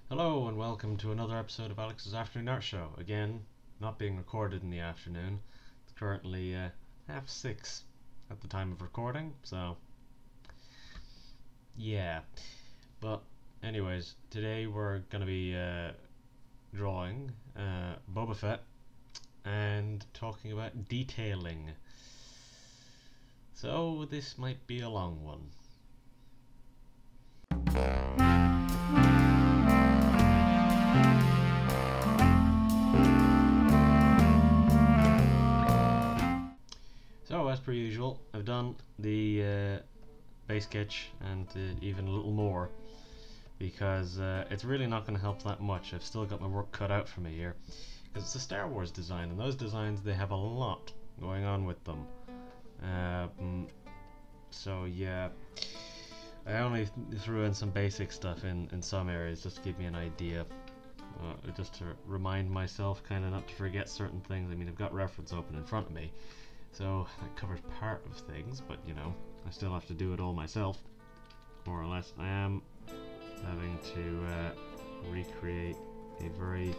Hello and welcome to another episode of Alex's Afternoon Art Show. Again, not being recorded in the afternoon. It's currently 6:30 at the time of recording, so yeah. But anyways, today we're going to be drawing Boba Fett and talking about detailing. So this might be a long one. So as per usual, I've done the base sketch and even a little more because it's really not going to help that much. I've still got my work cut out for me here because it's a Star Wars design, and those designs, they have a lot going on with them. So yeah, I only threw in some basic stuff in some areas just to give me an idea, just to remind myself kind of not to forget certain things. I mean, I've got reference open in front of me, so that covers part of things, but you know, I still have to do it all myself, more or less. I am having to recreate a very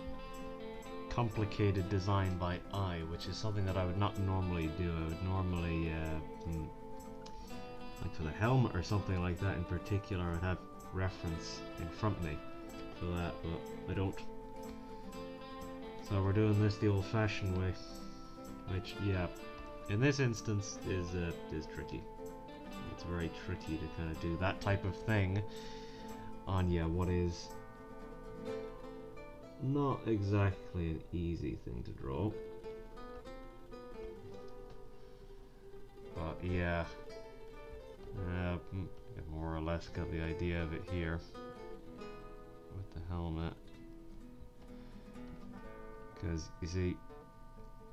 complicated design by eye, which is something that I would not normally do. I would normally, like for the helmet or something like that in particular, I'd have reference in front of me for that, but I don't. So we're doing this the old-fashioned way, which, yeah, in this instance is tricky. It's very tricky to kind of do that type of thing on, yeah, what is not exactly an easy thing to draw. But yeah, more or less got the idea of it here with the helmet. Because you see,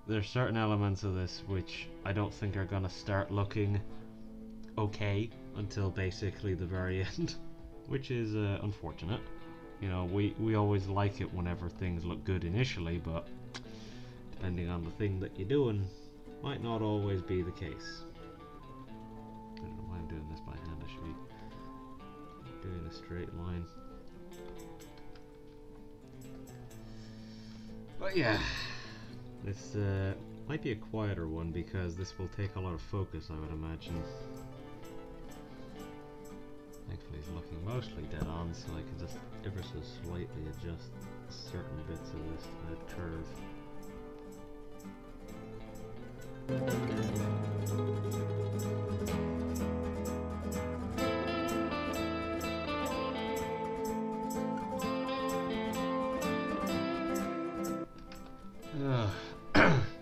there's certain elements of this which I don't think are gonna start looking okay until basically the very end, which is unfortunate. You know, we always like it whenever things look good initially, but depending on the thing that you're doing, might not always be the case. I don't know why I'm doing this by hand. I should be doing a straight line. But yeah, this might be a quieter one because this will take a lot of focus, I would imagine. Thankfully he's looking mostly dead on, so I can just ever so slightly adjust certain bits of this curve.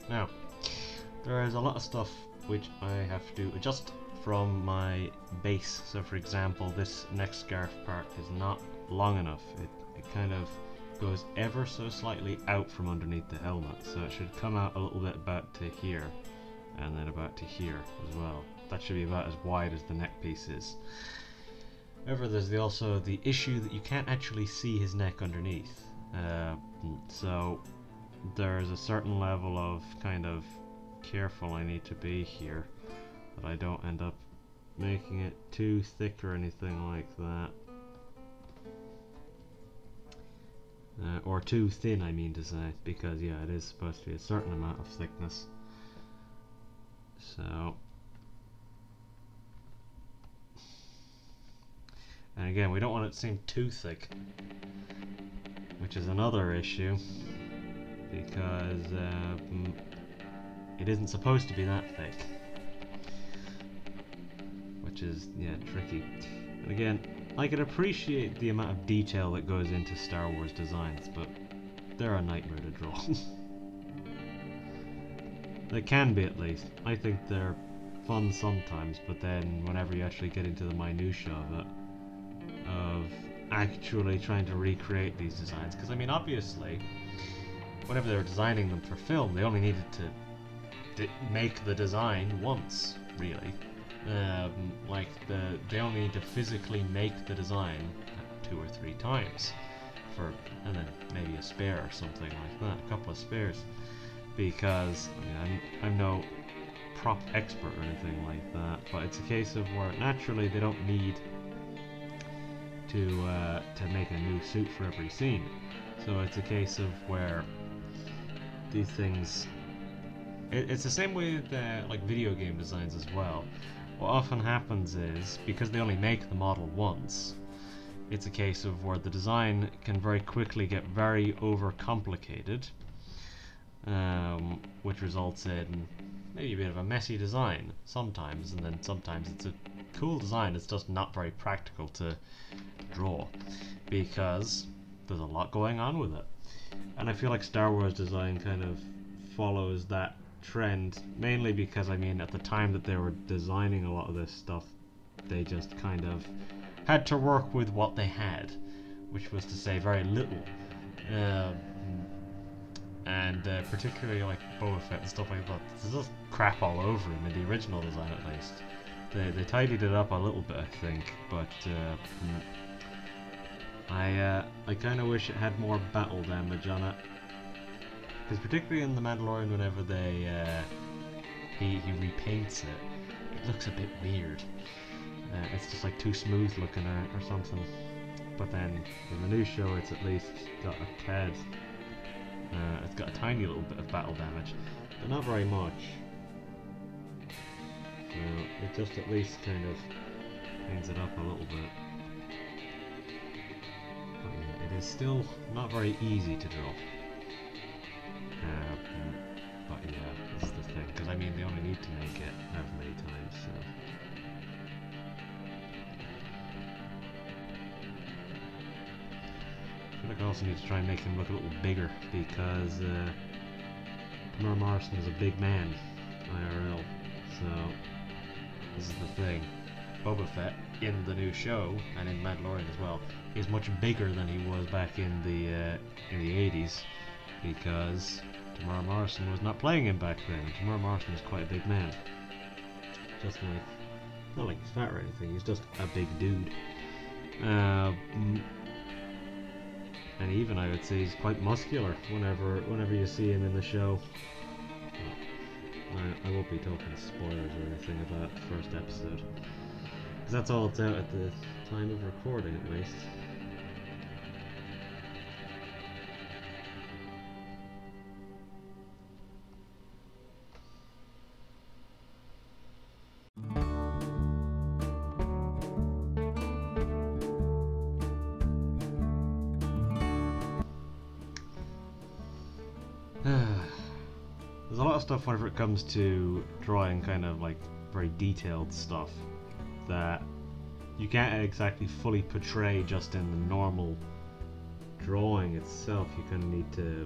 Now, there is a lot of stuff which I have to adjust from my base. So for example, this next scarf part is not long enough. It kind of goes ever so slightly out from underneath the helmet, so it should come out a little bit about to here, and then about to here as well. That should be about as wide as the neck piece is. However, there's also the issue that you can't actually see his neck underneath. So there's a certain level of kind of careful I need to be here, that I don't end up making it too thick or anything like that. Or too thin, I mean to say, because yeah, it is supposed to be a certain amount of thickness. So, and again, we don't want it to seem too thick, which is another issue, because it isn't supposed to be that thick, which is, yeah, tricky. And again, I can appreciate the amount of detail that goes into Star Wars designs, but they're a nightmare to draw. They can be, at least. I think they're fun sometimes, but then whenever you actually get into the minutiae of it, of actually trying to recreate these designs, because I mean, obviously, whenever they were designing them for film, they only needed to make the design once, really. Like they only need to physically make the design 2 or 3 times, and then maybe a spare or something like that, a couple of spares, because I'm no prop expert or anything like that, but it's a case of where naturally they don't need to make a new suit for every scene. So it's a case of where these things. It's the same with like video game designs as well. What often happens is, because they only make the model once, it's a case of where the design can very quickly get very overcomplicated, which results in maybe a bit of a messy design sometimes, and then sometimes it's a cool design, it's just not very practical to draw because there's a lot going on with it. And I feel like Star Wars design kind of follows that trend, mainly because, I mean, at the time that they were designing a lot of this stuff, they just kind of had to work with what they had, which was to say very little. And particularly like Boba Fett and stuff like that, there's just crap all over him in the original design at least. They tidied it up a little bit, I think, but I kind of wish it had more battle damage on it. Because particularly in The Mandalorian, whenever he repaints it looks a bit weird. It's just like too smooth looking or something. But then in the new show, it's at least got a tad. It's got a tiny little bit of battle damage, but not very much. So it just at least kind of cleans it up a little bit. But yeah, it is still not very easy to draw. But yeah, this is the thing, because I mean they only need to make it however many times, so. I feel like I also need to try and make him look a little bigger, because Tamara Morrison is a big man, IRL, so this is the thing. Boba Fett, in the new show, and in Mandalorian as well, is much bigger than he was back in the 80s, because Tamara Morrison was not playing him back then. Tamara Morrison is quite a big man. Just like, not like he's fat or anything, he's just a big dude. And even I would say he's quite muscular whenever you see him in the show. I won't be talking spoilers or anything about the first episode, because that's all it's out at the time of recording at least. There's a lot of stuff whenever it comes to drawing kind of like very detailed stuff that you can't exactly fully portray just in the normal drawing itself. You kind of need to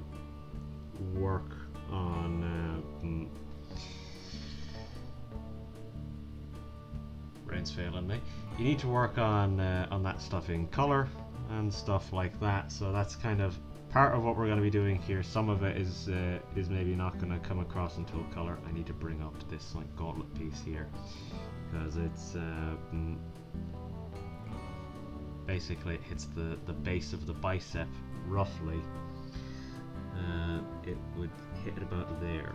work on brain's failing me. You need to work on that stuff in color and stuff like that, so that's kind of part of what we're going to be doing here. Some of it is maybe not going to come across until color. I need to bring up this like gauntlet piece here, because it's basically it hits the base of the bicep roughly. It would hit about there.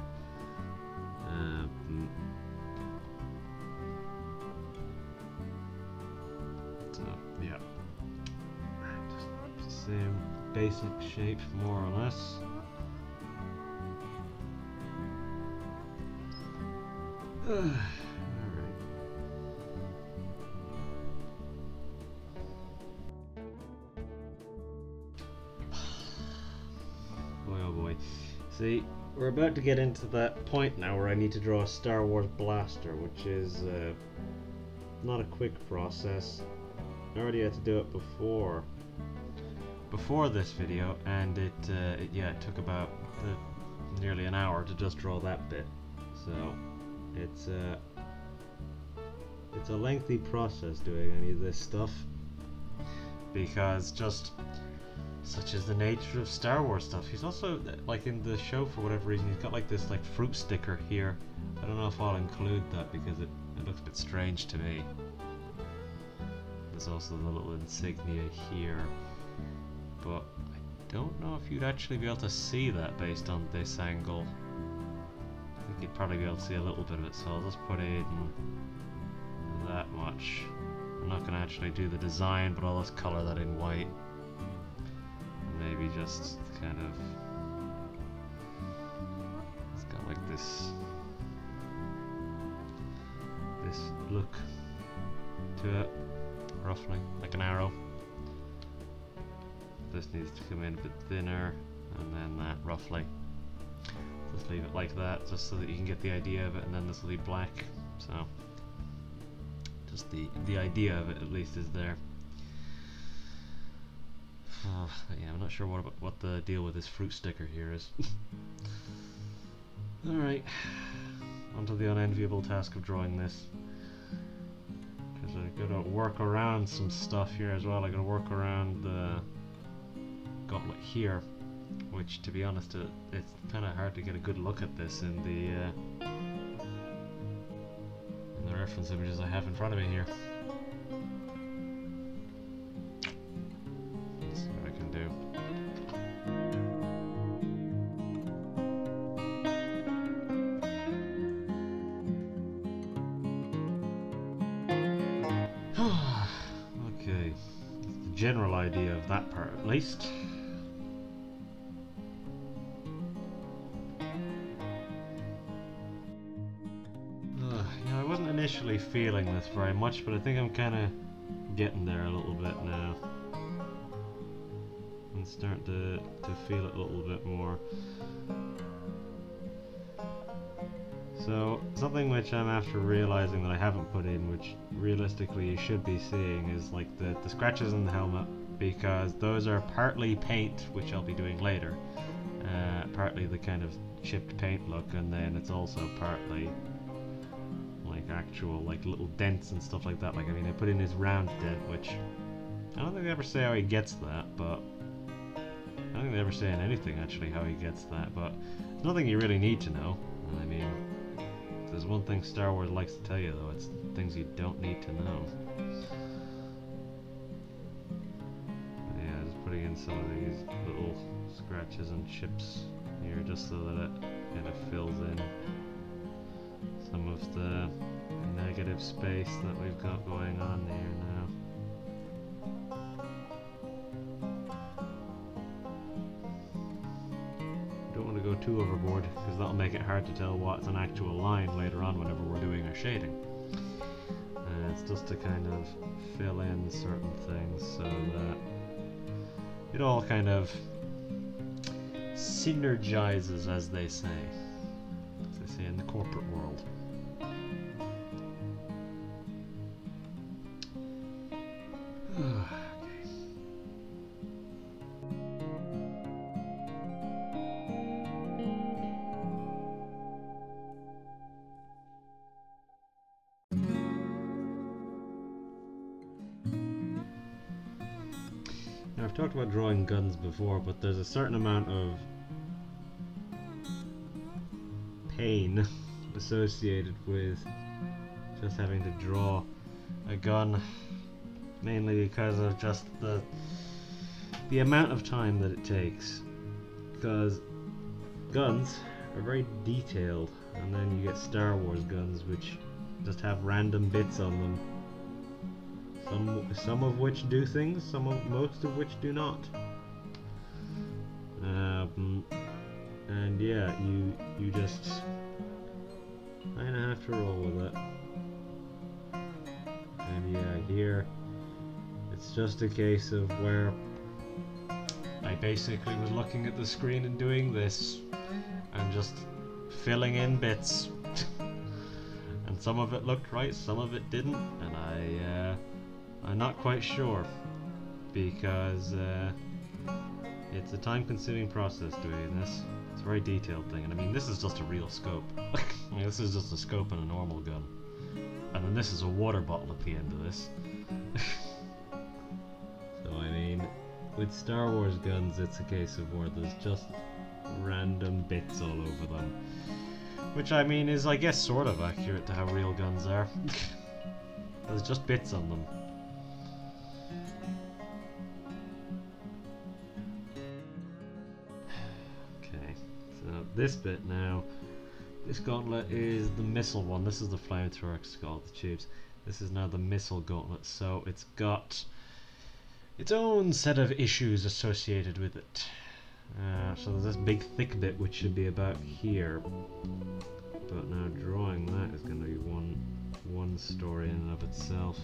So yeah, just the same basic shape, more or less. Alright. Boy oh boy. See, we're about to get into that point now where I need to draw a Star Wars blaster, which is not a quick process. I already had to do it before this video, and it took about nearly an hour to just draw that bit. So it's a lengthy process doing any of this stuff, because just such is the nature of Star Wars stuff. He's also, like in the show, for whatever reason, he's got like this like fruit sticker here. I don't know if I'll include that because it looks a bit strange to me. There's also the little insignia here, but I don't know if you'd actually be able to see that based on this angle. I think you'd probably be able to see a little bit of it, so I'll just put in that much. I'm not going to actually do the design, but I'll just color that in white. Maybe just kind of, it's got like this look to it, roughly, like an arrow. This needs to come in a bit thinner, and then that roughly. Just leave it like that, just so that you can get the idea of it, and then this will be black. So, just the idea of it at least is there. Yeah, I'm not sure what the deal with this fruit sticker here is. Alright, onto the unenviable task of drawing this. Because I gotta work around some stuff here as well. I gotta work around the gauntlet here, which, to be honest, it's kind of hard to get a good look at this in the reference images I have in front of me here. Let's see what I can do. Okay, that's the general idea of that part at least. Initially feeling this very much, but I think I'm kind of getting there a little bit now. I'm starting to feel it a little bit more. So something which I'm after realizing that I haven't put in, which realistically you should be seeing, is like the scratches in the helmet, because those are partly paint, which I'll be doing later, partly the kind of chipped paint look, and then it's also partly like actual like little dents and stuff like that. Like, I mean, I put in his round dent, which I don't think they ever say how he gets that, but I don't think they ever say in anything actually how he gets that, but it's nothing you really need to know. I mean, if there's one thing Star Wars likes to tell you though, it's things you don't need to know. But yeah, just putting in some of these little scratches and chips here just so that it kind of fills in some of the negative space that we've got going on here now. Don't want to go too overboard, because that'll make it hard to tell what's an actual line later on whenever we're doing our shading. It's just to kind of fill in certain things so that it all kind of synergizes, as they say in the corporate world. Now, I've talked about drawing guns before, but there's a certain amount of pain associated with just having to draw a gun, mainly because of just the amount of time that it takes, because guns are very detailed, and then you get Star Wars guns which just have random bits on them, some of which do things, most of which do not. And yeah, you just kind of have to roll with it. And yeah, here it's just a case of where I basically was looking at the screen and doing this and just filling in bits. And some of it looked right, some of it didn't, and I'm not quite sure, because it's a time-consuming process doing this. It's a very detailed thing, and I mean, this is just a real scope. I mean, this is just a scope and a normal gun, and then this is a water bottle at the end of this. So I mean, with Star Wars guns, it's a case of where there's just random bits all over them, which I mean is, I guess, sort of accurate to how real guns are. There's just bits on them. This bit now, this gauntlet is the missile one. This is the flamethrower, it's called, the tubes. This is now the missile gauntlet, so it's got its own set of issues associated with it. So there's this big thick bit which should be about here, but now drawing that is going to be one story in and of itself.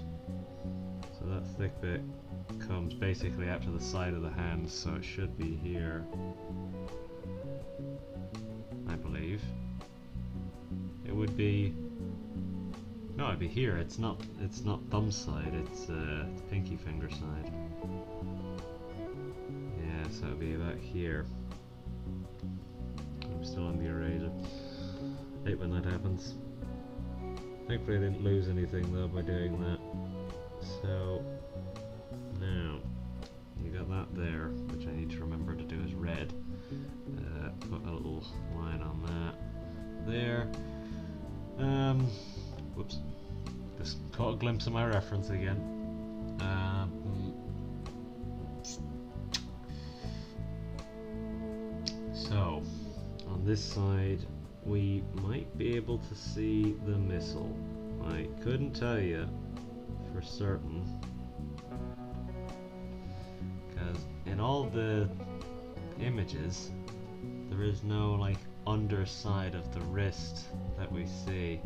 So that thick bit comes basically out to the side of the hand, so it should be here, I believe. It would be, no, it'd be here. It's not thumb side, it's pinky finger side. Yeah, so it'd be about here. I'm still on the eraser. Hate when that happens. Thankfully I didn't lose anything though by doing that. So now you got that there, which I need to remember to do as red. Put a little line on that there. Whoops, just caught a glimpse of my reference again. So on this side we might be able to see the missile. I couldn't tell you for certain, because in all the images there is no like underside of the wrist that we see,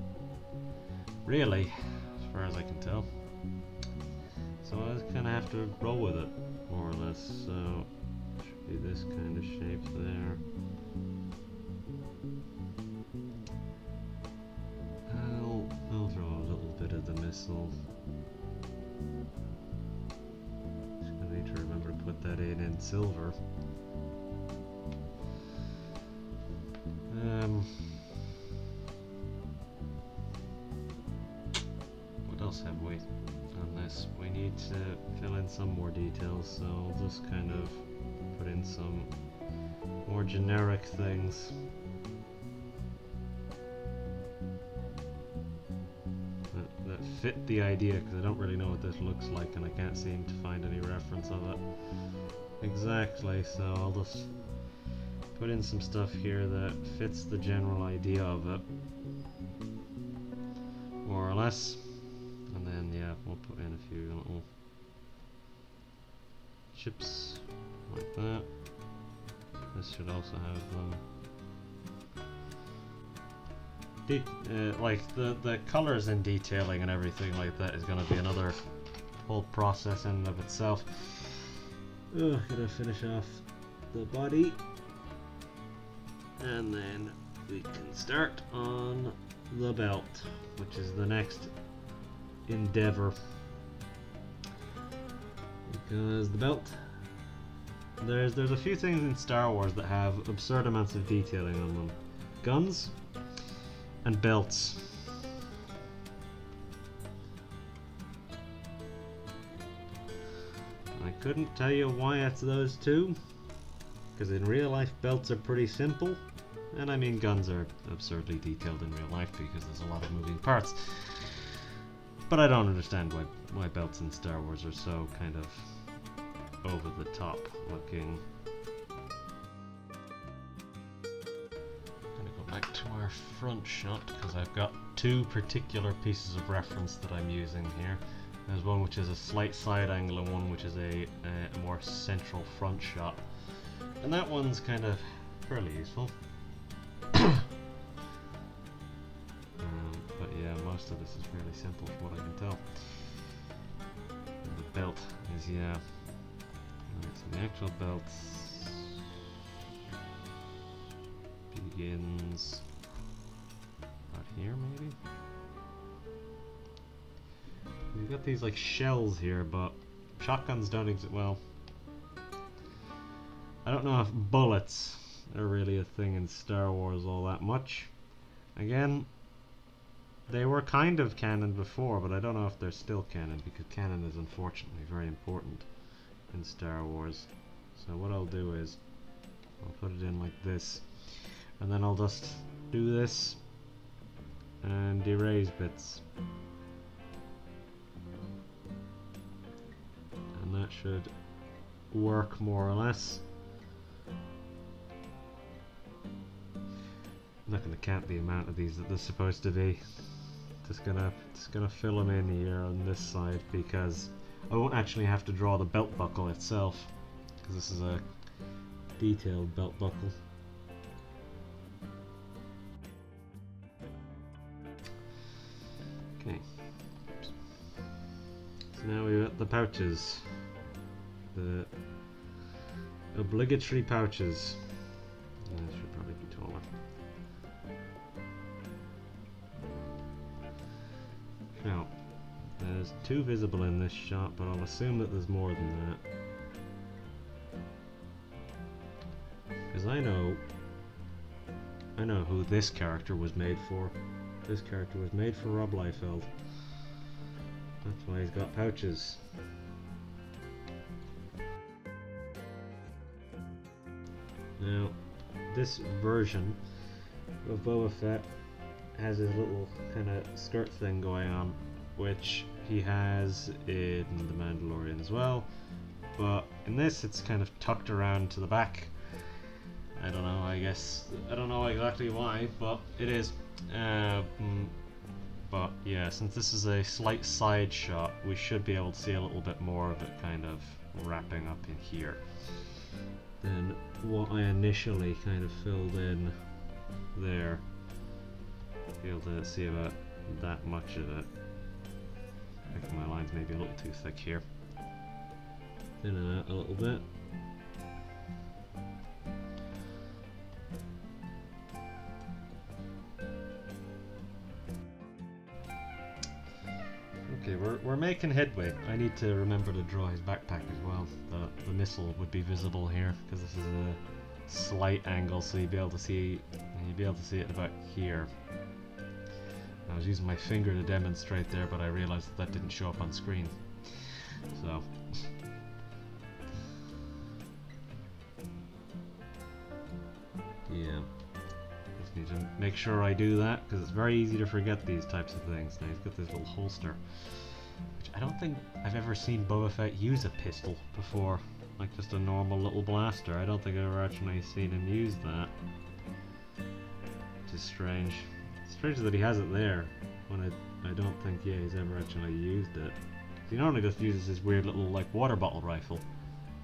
really, as far as I can tell. So I just kind of have to roll with it, more or less. So it should be this kind of shape there. I'll draw a little bit of the missile. Just gonna need to remember to put that in silver. What else have we on this? We need to fill in some more details, so I'll just kind of put in some more generic things. That fit the idea, because I don't really know what this looks like and I can't seem to find any reference of it exactly, so I'll just put in some stuff here that fits the general idea of it, more or less, and then yeah, we'll put in a few little chips like that. This should also have them. Like the colors and detailing and everything like that is going to be another whole process in and of itself. Gotta finish off the body, and then we can start on the belt, which is the next endeavor. Because the belt, there's a few things in Star Wars that have absurd amounts of detailing on them. Guns and belts. I couldn't tell you why it's those two, because in real life belts are pretty simple, and I mean guns are absurdly detailed in real life because there's a lot of moving parts. But I don't understand why belts in Star Wars are so kind of over the top looking. Back to our front shot, because I've got two particular pieces of reference that I'm using here. There's one which is a slight side angle and one which is a more central front shot, and that one's kind of fairly useful. But yeah, most of this is fairly simple from what I can tell. And the belt is, yeah, so the actual belt begins about here, maybe? We've got these like shells here, but shotguns don't exist. Well, I don't know if bullets are really a thing in Star Wars all that much. Again, they were kind of canon before, but I don't know if they're still canon, because canon is unfortunately very important in Star Wars. So what I'll do is I'll put it in like this, and then I'll just do this and erase bits, and that should work more or less. I'm not going to count the amount of these that there's supposed to be just gonna fill them in here on this side because I won't actually have to draw the belt buckle itself because this is a detailed belt buckle. Okay. So now we've got the pouches. The obligatory pouches. This should probably be taller. Now, there's 2 visible in this shot, but I'll assume that there's more than that. Because I know who this character was made for. This character was made for Rob Liefeld. That's why he's got pouches. Now, this version of Boba Fett has his little kind of skirt thing going on, which he has in The Mandalorian as well, but in this it's kind of tucked around to the back. I don't know, I don't know exactly why, but it is. But yeah, since this is a slight side shot, we should be able to see a little bit more of it kind of wrapping up in here than what I initially kind of filled in there. Be able to see about that much of it. I think my line's maybe a little too thick here. Thin it out a little bit. Okay, we're making headway. I need to remember to draw his backpack as well. The missile would be visible here because this is a slight angle, so you'd be able to see it about here. I was using my finger to demonstrate there, but I realized that didn't show up on screen. So yeah, just need to make sure I do that because it's very easy to forget these types of things. Now he's got this little holster, which I don't think I've ever seen Boba Fett use a pistol before, like just a normal little blaster. I don't think I've ever actually seen him use that, which is strange. It's strange that he has it there when I don't think he's ever actually used it. He normally just uses his weird little like water bottle rifle,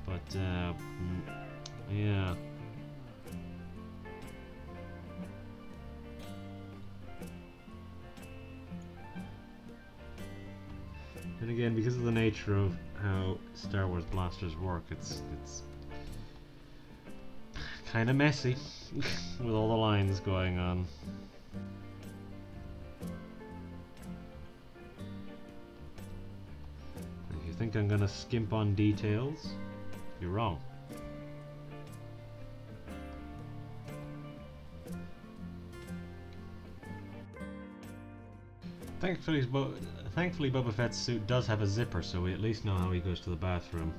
but yeah. And again, because of the nature of how Star Wars blasters work, it's kind of messy with all the lines going on. If you think I'm gonna skimp on details, you're wrong. Thankfully Boba Fett's suit does have a zipper, so we at least know how he goes to the bathroom.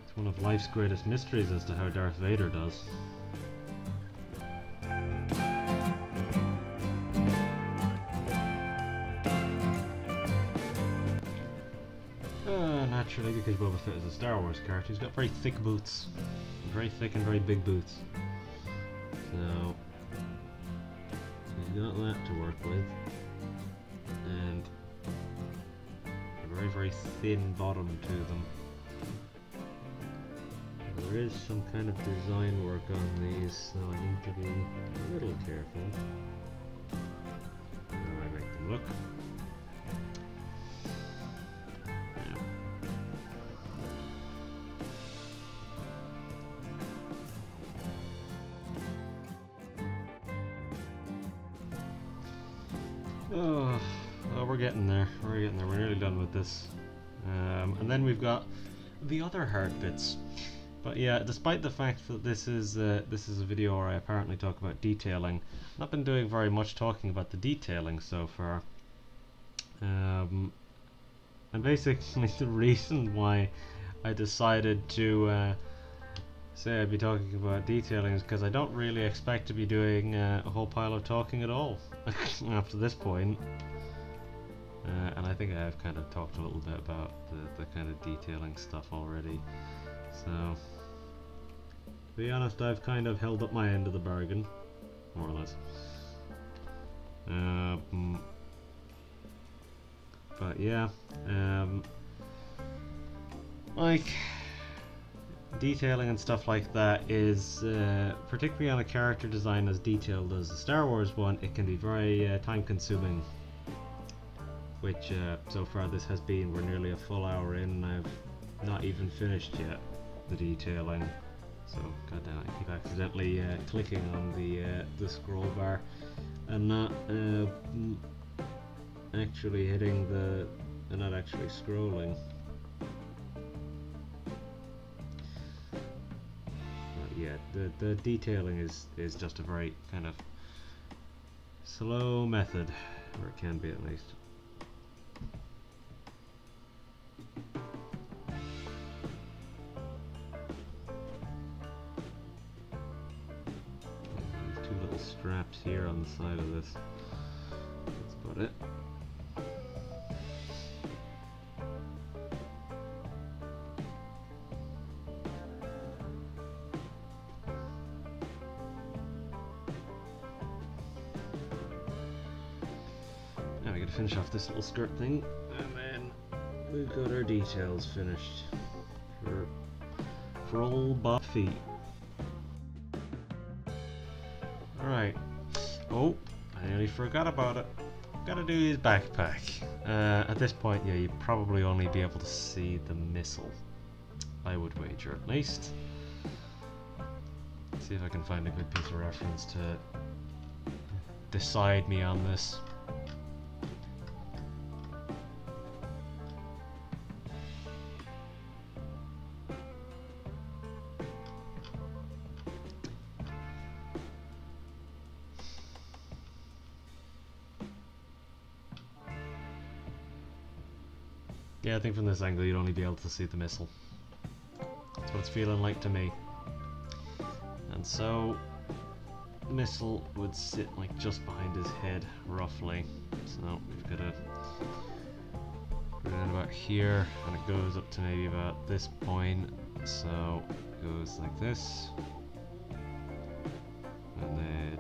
It's one of life's greatest mysteries as to how Darth Vader does. Naturally, because Boba Fett is a Star Wars character, he's got very thick boots. Very thick and very big boots. So he's got that to work with. And a very, very thin bottom to them. There is some kind of design work on these, so I need to be a little careful how I make them look. Oh, we're getting there. We're getting there. We're nearly done with this. And then we've got the other hard bits. But yeah, despite the fact that this is a video where I apparently talk about detailing, I've not been doing very much talking about the detailing so far. And basically the reason why I decided to say I'd be talking about detailing is because I don't really expect to be doing a whole pile of talking at all after this point. And I think I have kind of talked a little bit about the kind of detailing stuff already. So be honest, I've kind of held up my end of the bargain, more or less. But yeah, like detailing and stuff like that is, particularly on a character design as detailed as the Star Wars one, it can be very time consuming. Which so far this has been, we're nearly a full hour in and I've not even finished yet the detailing. So goddamn, I keep accidentally clicking on the scroll bar and not actually hitting and not actually scrolling. But yeah, the detailing is just a very kind of slow method, or it can be at least. These two little straps here on the side of this. That's about it. Now we gotta finish off this little skirt thing, and then we've got our details finished for old Boba Fett. Alright. Oh, I nearly forgot about it. Gotta do his backpack. At this point, yeah, you'd probably only be able to see the missile. I would wager, at least. Let's see if I can find a good piece of reference to decide me on this. Yeah, I think from this angle you'd only be able to see the missile. That's what it's feeling like to me. And so, the missile would sit like just behind his head, roughly. So we've got to put it in about here, and it goes up to maybe about this point. So it goes like this. And then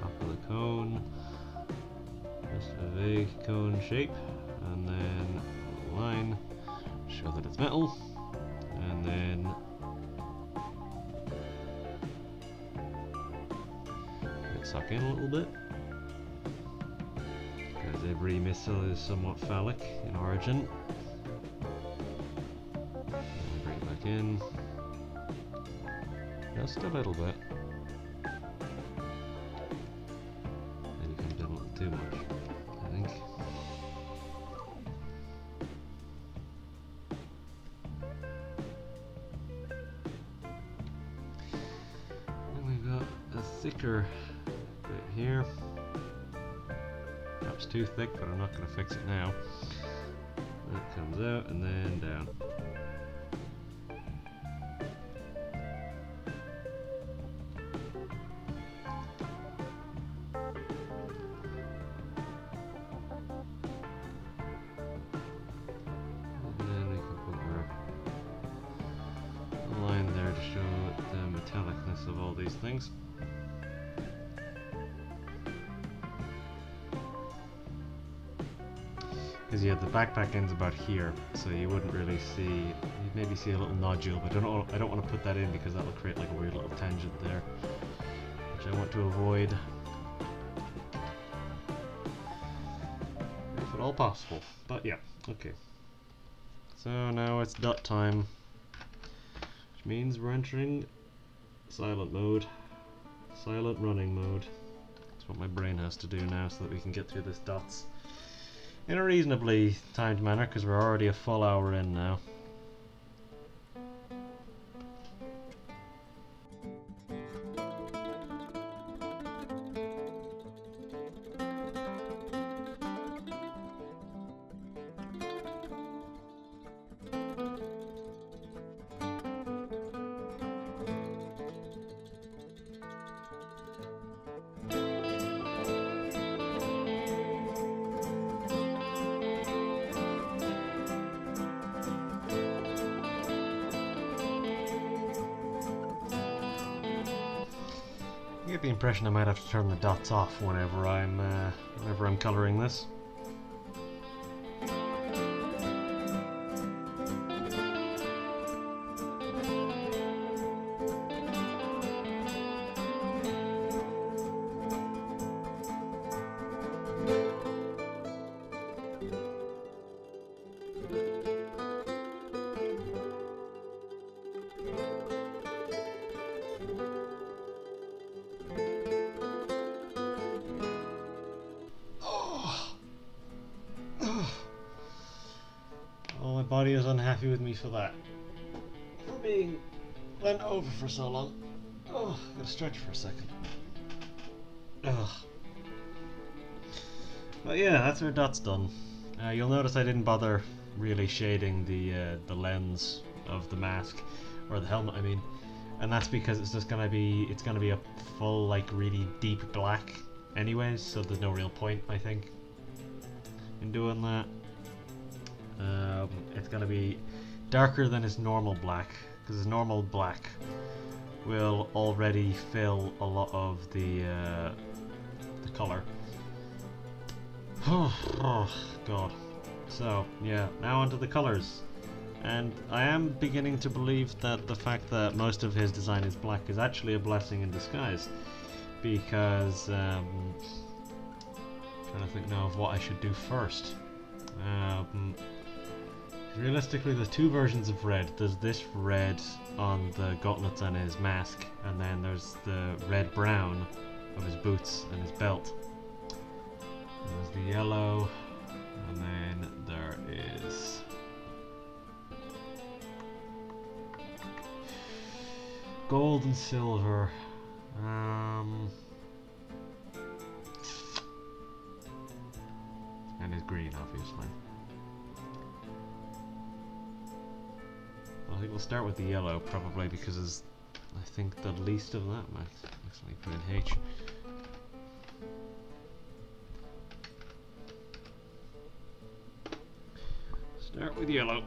top of the cone. Just a vague cone shape, and then a line, show that it's metal, and then it suck in a little bit, because every missile is somewhat phallic in origin. And bring it back in, just a little bit, and you come down a little too much. Thicker bit here. Perhaps too thick, but I'm not going to fix it now. That comes out and then down. And then we can put our line there to show the metallicness of all these things. Because yeah, the backpack ends about here, so you wouldn't really see. You'd maybe see a little nodule, but I don't want to put that in because that will create like a weird little tangent there, which I want to avoid, if at all possible. But yeah, okay. So now it's dot time, which means we're entering silent mode, silent running mode. That's what my brain has to do now, so that we can get through this dots in a reasonably timed manner, because we're already a full hour in now. get the impression I might have to turn the dots off whenever I'm coloring this. Oh, my body is unhappy with me for that. For being bent over for so long. Oh, gotta stretch for a second. Ugh. But yeah, that's our dots done. You'll notice I didn't bother really shading the lens of the mask, or the helmet I mean, and that's because it's gonna be a full, like, really deep black anyways, so there's no real point, I think, in doing that. It's gonna be darker than his normal black, because his normal black will already fill a lot of the color. Oh god. So yeah, now onto the colors. And I am beginning to believe that the fact that most of his design is black is actually a blessing in disguise, because trying to think now of what I should do first. Realistically, there's two versions of red. There's this red on the gauntlets and his mask, and then there's the red-brown of his boots and his belt. There's the yellow, and then there is gold and silver. And his green, obviously. I think we'll start with the yellow, probably, because it's, I think, the least of that. Actually, put in H. Start with yellow.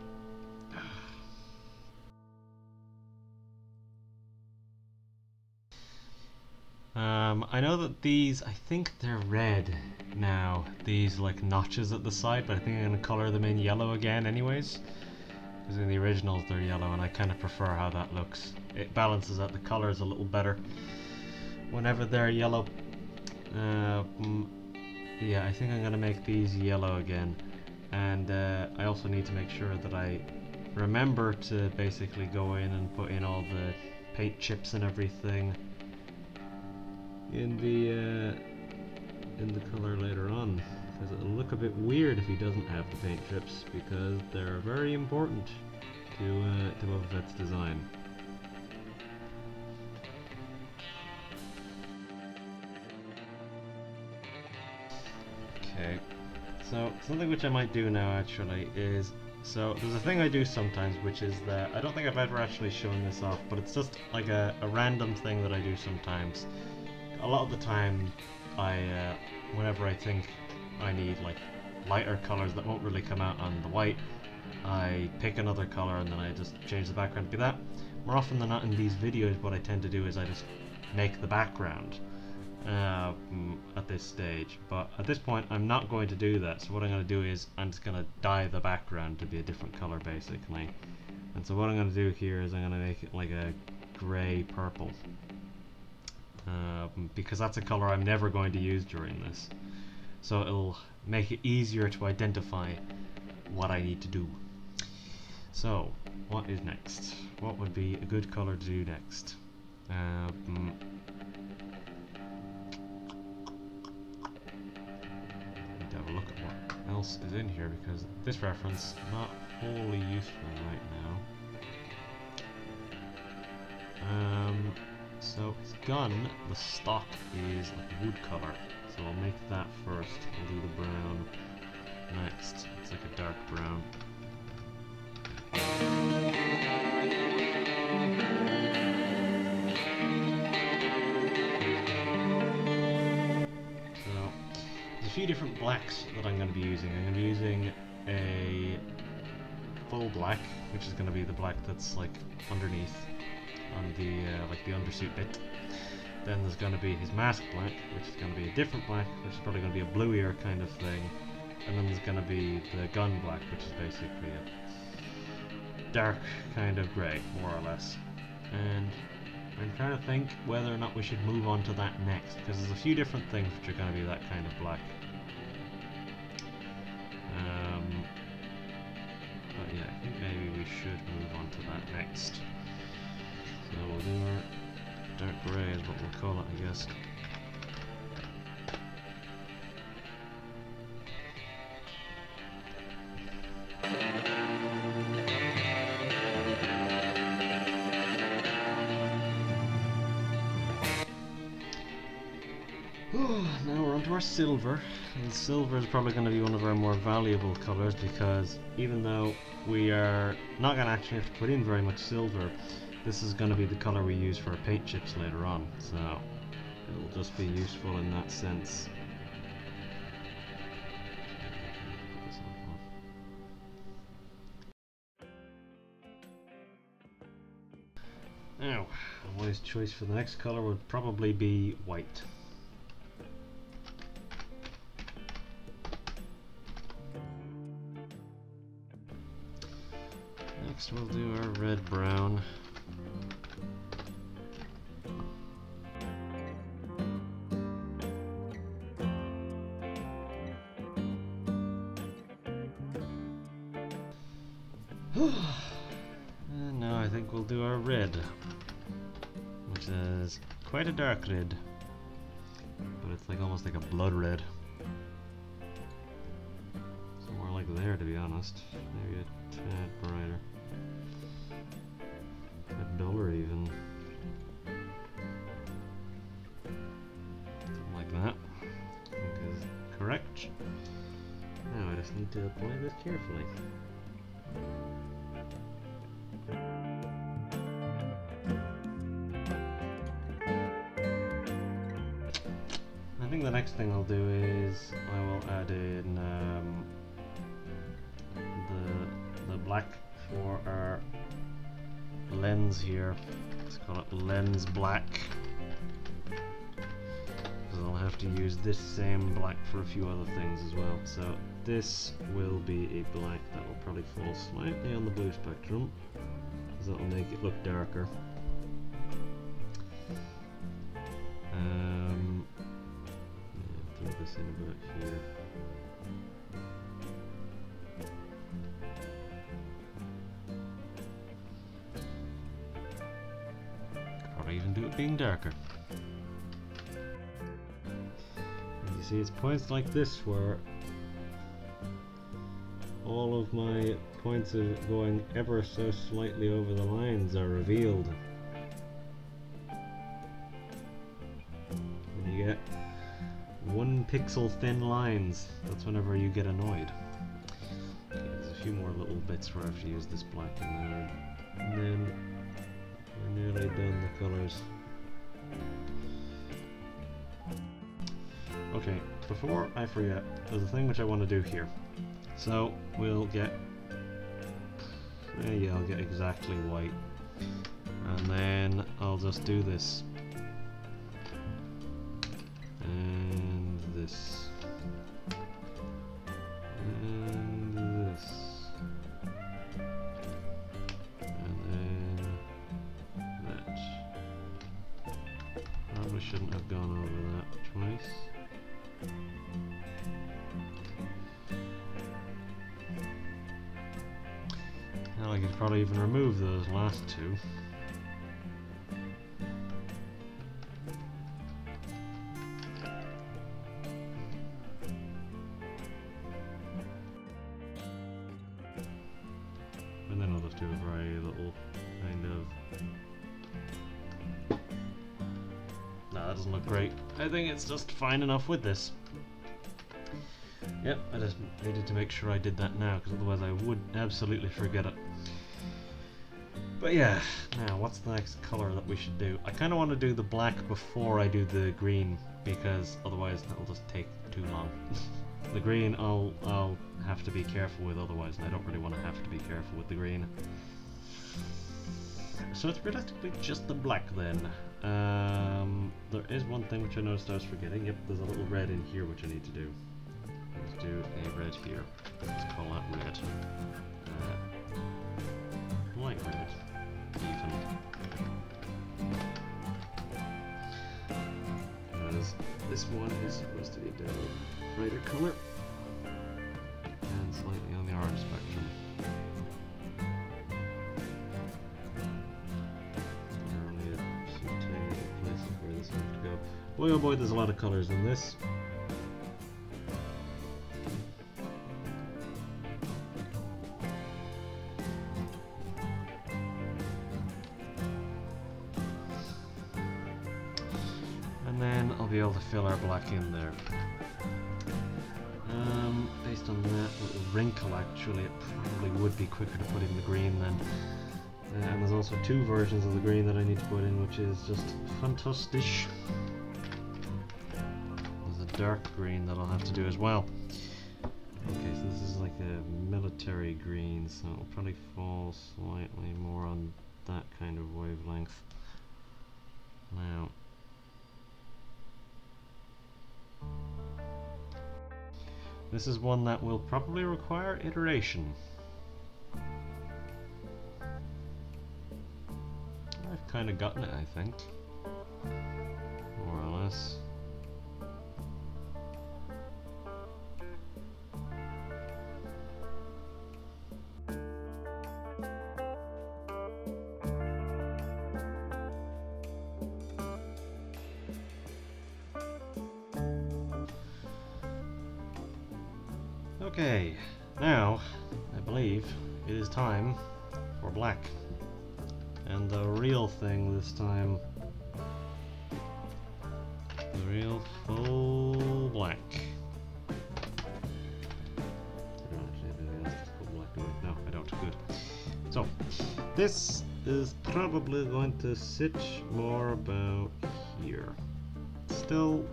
I know that these, I think they're red now, these like notches at the side, but I think I'm going to colour them in yellow again anyways. Because in the originals they're yellow, and I kind of prefer how that looks. It balances out the colours a little better whenever they're yellow. Yeah, I think I'm going to make these yellow again. And I also need to make sure that I remember to basically go in and put in all the paint chips and everything in the color later on, because it'll look a bit weird if he doesn't have the paint chips, because they're very important to Boba Fett's design. Okay, so something which I might do now actually is, so there's a thing I do sometimes, which is that I don't think I've ever actually shown this off, but it's just like a random thing that I do sometimes. A lot of the time, whenever I think I need like lighter colors that won't really come out on the white, I pick another color and then I just change the background to be that. More often than not in these videos, what I tend to do is I just make the background at this stage. But at this point, I'm not going to do that. So what I'm going to do is I'm just going to dye the background to be a different color basically. And so what I'm going to do here is I'm going to make it like a grey purple. Because that's a color I'm never going to use during this, so it'll make it easier to identify what I need to do. So what is next? What would be a good color to do next? Need to have a look at what else is in here, because this reference not wholly useful right now. So his gun, the stock is like wood color, so I'll make that first. I'll do the brown next. It's like a dark brown. So there's a few different blacks that I'm going to be using. I'm going to be using a full black, which is going to be the black that's like underneath on the like the undersuit bit. Then there's going to be his mask black, which is going to be a different black, which is probably going to be a bluier kind of thing. And then there's going to be the gun black, which is basically a dark kind of grey, more or less. And I'm trying to think whether or not we should move on to that next, because there's a few different things which are going to be that kind of black. But yeah, I think maybe we should move on to that next. So we'll do our dark grey is what we'll call it, I guess. Now we're onto our silver, and silver is probably going to be one of our more valuable colours, because even though we are not going to actually have to put in very much silver, this is going to be the colour we use for our paint chips later on, so it'll just be useful in that sense. Now, a wise choice for the next colour would probably be white. Next we'll do our red-brown. And now I think we'll do our red, which is quite a dark red, but it's like almost like a blood red. So more like there, to be honest. Maybe a tad brighter. A duller even. Like that. I think is correct. Now I just need to apply this carefully. I think the next thing I'll do is I will add in the black for our lens here. Let's call it lens black, because I'll have to use this same black for a few other things as well. So this will be a black that will probably fall slightly on the blue spectrum, because that will make it look darker. Throw this in about here. Probably even do it being darker. And you see, it's points like this where all of my points of going ever so slightly over the lines are revealed. And you get 1 pixel thin lines. That's whenever you get annoyed. Okay, there's a few more little bits where I have to use this black in there, and then we're nearly done the colours. Okay, before I forget, there's a thing which I want to do here. So we'll get, yeah, I'll get exactly white, and then I'll just do this. And this. And this. And then that. Probably shouldn't have gone over that twice. Hell, I could probably even remove those last two. And then I'll just do a very little kind of... No, that doesn't look great. I think it's just fine enough with this. Yep, I just needed to make sure I did that now, because otherwise I would absolutely forget it. But yeah, now what's the next colour that we should do? I kind of want to do the black before I do the green, because otherwise that'll just take too long. The green I'll have to be careful with otherwise, and I don't really want to have to be careful with the green. So it's realistically just the black then. There is one thing which I noticed I was forgetting. Yep, there's a little red in here which I need to do. Let's do a red here. Let's call that red. Light red. Even. Whereas this one is supposed to be a brighter colour. And slightly on the orange spectrum. Boy oh boy, there's a lot of colours in this. And then I'll be able to fill our black in there. Based on that little wrinkle, actually, it probably would be quicker to put in the green then. And there's also two versions of the green that I need to put in, which is just fantastic. Dark green that I'll have to do as well. Okay, so this is like a military green, so it'll probably fall slightly more on that kind of wavelength. Now, this is one that will probably require iteration. I've kind of gotten it, I think, more or less. Okay, now I believe it is time for black. And the real thing this time. The real full black. I don't actually have anything else to full black, do I? No, I don't. Good. So, this is probably going to sit more about here. Still,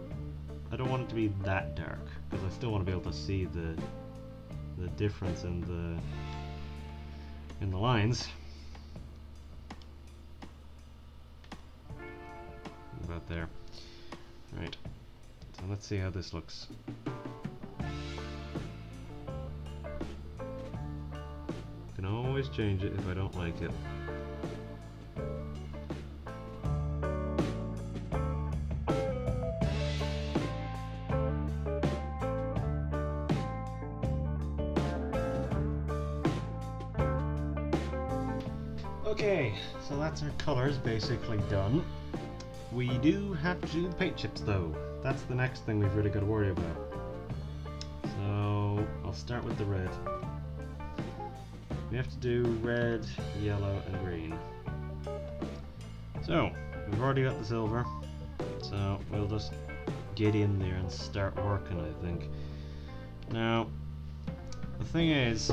I don't want it to be that dark, because I still want to be able to see the difference in the lines. About there. Right. So let's see how this looks. Can always change it if I don't like it. Okay, so that's our colours basically done. We do have to do the paint chips though. That's the next thing we've really got to worry about. So I'll start with the red. We have to do red, yellow and green. So we've already got the silver, so we'll just get in there and start working, I think. Now the thing is,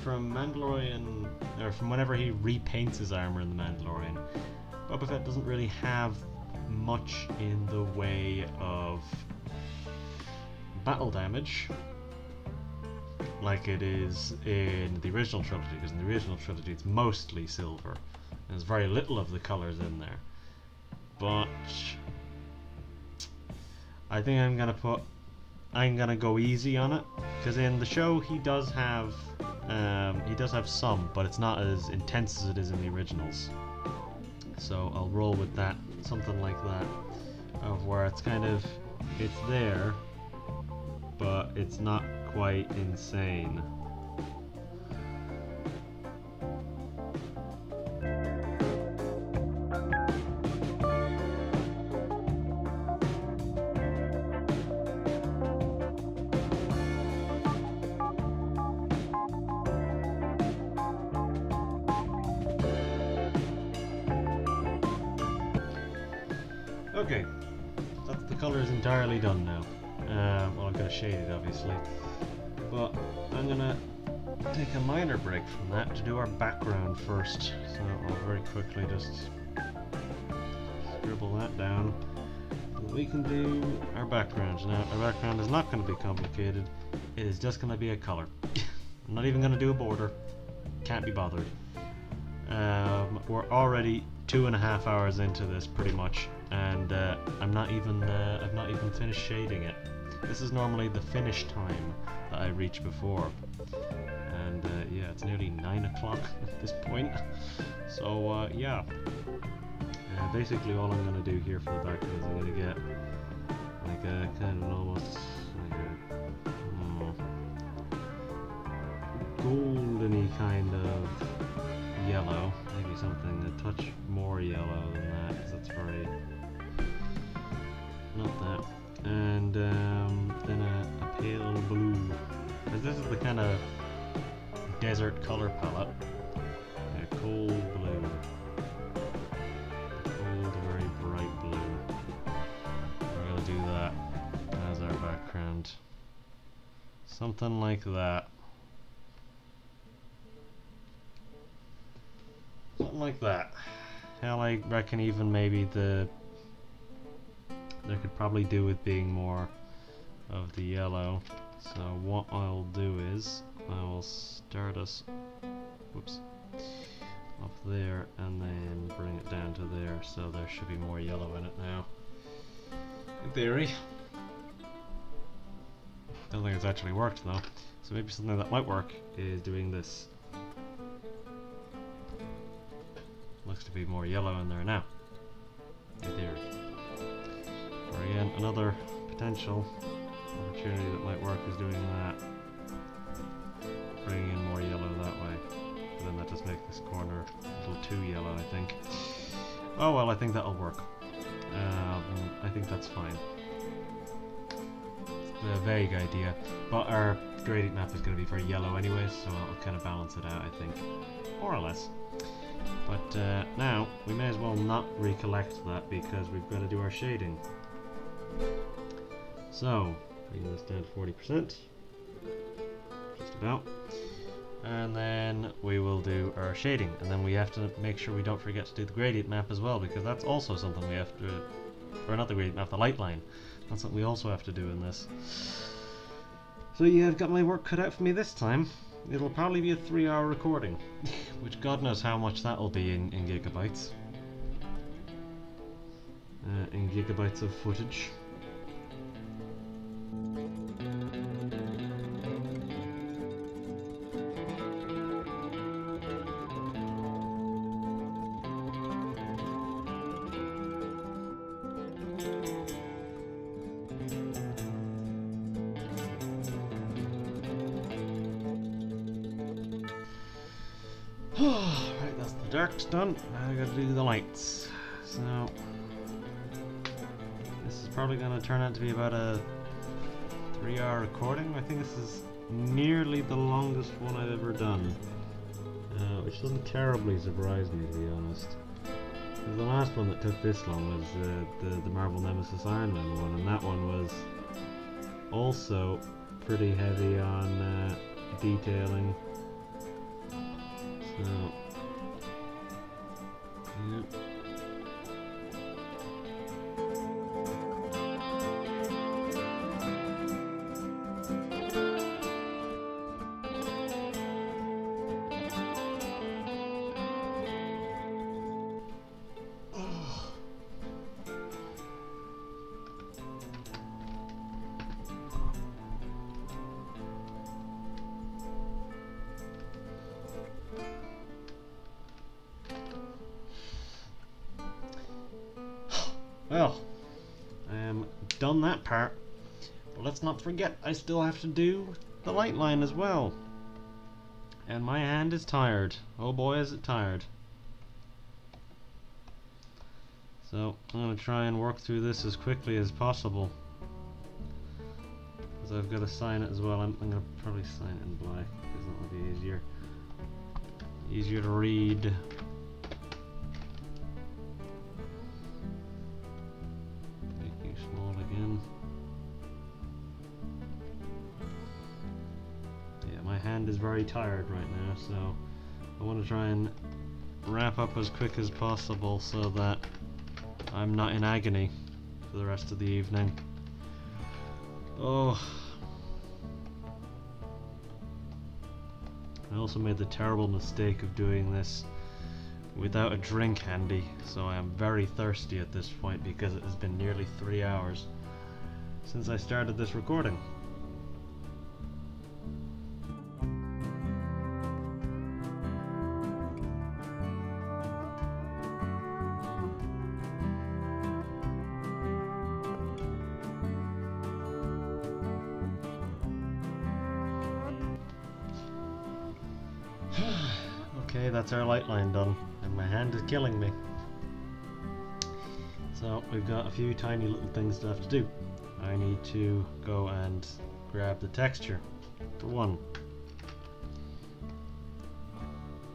from Mandalorian, or from whenever he repaints his armor in the Mandalorian, Boba Fett doesn't really have much in the way of battle damage like it is in the original trilogy, because in the original trilogy it's mostly silver and there's very little of the colors in there. But I think I'm gonna go easy on it, because in the show he does have some, but it's not as intense as it is in the originals. So I'll roll with that, something like that, of where it's kind of, it's there, but it's not quite insane. Okay, that's the colours entirely done now. Well, I've got to shade it obviously, but I'm gonna take a minor break from that to do our background first. So I'll very quickly just scribble that down so that we can do our background. Now, our background is not going to be complicated, it is just going to be a colour. I'm not even going to do a border, can't be bothered. We're already 2.5 hours into this pretty much, and I've not even finished shading it. This is normally the finish time that I reach before, and yeah, it's nearly 9 o'clock at this point. So yeah, basically all I'm gonna do here for the back is I'm gonna get like a kind of almost like a goldeny kind of yellow, maybe something a touch more yellow than that, because that's very not that, and then a pale blue, because this is the kind of desert color palette. A cold blue, cold, very bright blue. We're gonna do that as our background, something like that. Something like that. Hell, I reckon even maybe there could probably do with being more of the yellow. So what I'll do is I will start us, whoops, up there and then bring it down to there, so there should be more yellow in it now, in theory. Don't think it's actually worked though, so maybe something that might work is doing this. Looks to be more yellow in there now, in theory. Or again, another potential opportunity that might work is doing that. Bringing in more yellow that way. But then that just makes this corner a little too yellow, I think. Oh well, I think that'll work. I think that's fine. It's a vague idea, but our gradient map is going to be very yellow anyway, so it'll kind of balance it out, I think. More or less. But now, we may as well not recollect that because we've got to do our shading. So, bring this down to 40%, just about, and then we will do our shading, and then we have to make sure we don't forget to do the gradient map as well, because that's also something we have to, or not the gradient map, the light line. That's something we also have to do in this. So yeah, I've got my work cut out for me this time. It'll probably be a 3-hour recording, which God knows how much that'll be in gigabytes. In gigabytes of footage. Right, that's the darks done. Now I gotta do the lights. So this is probably gonna turn out to be about a 3-hour recording. I think this is nearly the longest one I've ever done, which doesn't terribly surprise me, to be honest. The last one that took this long was the Marvel Nemesis Iron Man one, and that one was also pretty heavy on detailing. So, yeah. Well, I am done that part, but let's not forget I still have to do the light line as well. And my hand is tired. Oh boy, is it tired. So I'm going to try and work through this as quickly as possible, because I've got to sign it as well. I'm going to probably sign it in black because that will be easier to read. Hand is very tired right now, so I want to try and wrap up as quick as possible so that I'm not in agony for the rest of the evening. Oh, I also made the terrible mistake of doing this without a drink handy, so I am very thirsty at this point because it has been nearly 3 hours since I started this recording. Okay, that's our light line done, and my hand is killing me. So we've got a few tiny little things to have to do. I need to go and grab the texture, for one.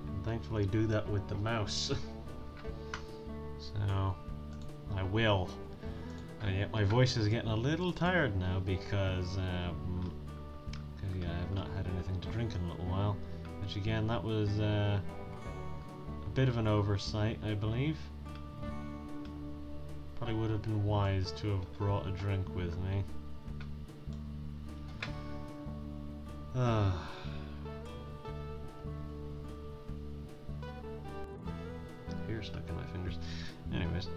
And thankfully do that with the mouse. So I will. And yet my voice is getting a little tired now because yeah, I have not had anything to drink in a little while. Which again, that was a bit of an oversight, I believe. Probably would have been wise to have brought a drink with me. Hair stuck in my fingers. Anyways.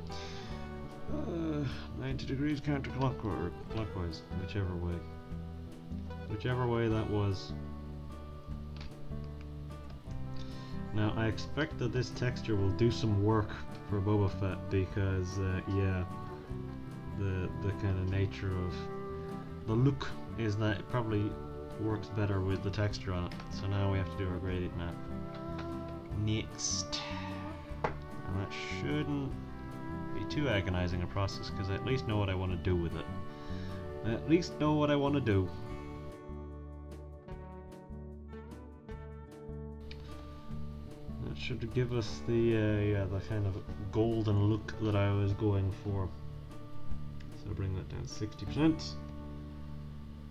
90 degrees counterclockwise, whichever way. Whichever way that was. Now, I expect that this texture will do some work for Boba Fett because, yeah, the kind of nature of the look is that it probably works better with the texture on it. So now we have to do our gradient map. Next. And that shouldn't be too agonizing a process because I at least know what I want to do with it. I at least know what I want to do. Should give us the yeah, the kind of golden look that I was going for. So bring that down to 60%,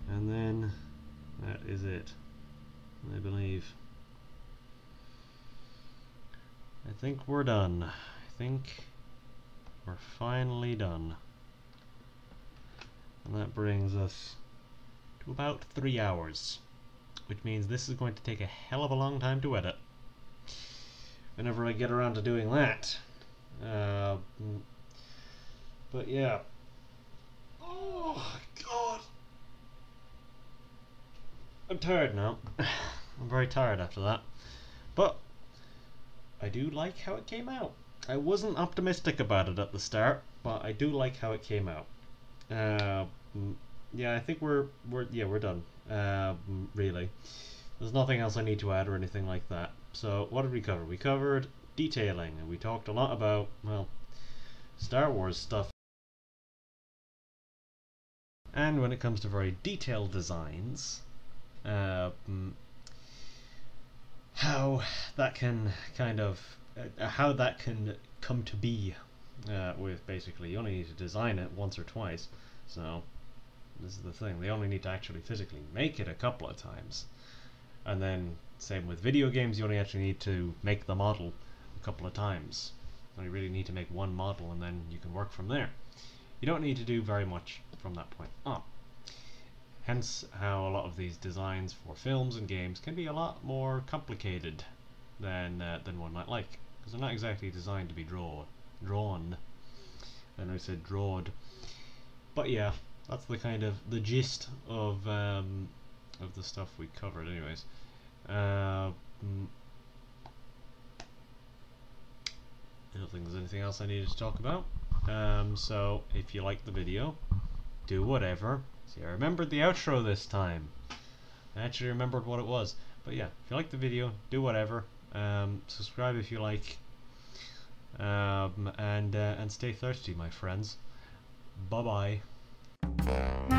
and then that is it, I believe. I think we're done. I think we're finally done, and that brings us to about 3 hours, which means this is going to take a hell of a long time to edit whenever I get around to doing that. But yeah. Oh god. I'm tired now. I'm very tired after that. But I do like how it came out. I wasn't optimistic about it at the start, but I do like how it came out. Yeah, I think we're done. Really. There's nothing else I need to add or anything like that. So what did we cover? We covered detailing, and we talked a lot about, well, Star Wars stuff. And when it comes to very detailed designs, how that can kind of, how that can come to be, with basically, you only need to design it once or twice. So this is the thing, they only need to actually physically make it a couple of times. And then, same with video games, you only actually need to make the model a couple of times. You really need to make one model and then you can work from there. You don't need to do very much from that point on. Hence how a lot of these designs for films and games can be a lot more complicated than one might like. Because they're not exactly designed to be drawn. And I said drawed. But yeah, that's the kind of the gist of the stuff we covered anyways. I don't think there's anything else I needed to talk about. So if you like the video, do whatever. See, I remembered the outro this time. I actually remembered what it was. But yeah, if you like the video, do whatever. Subscribe if you like. And stay thirsty, my friends. Bye bye.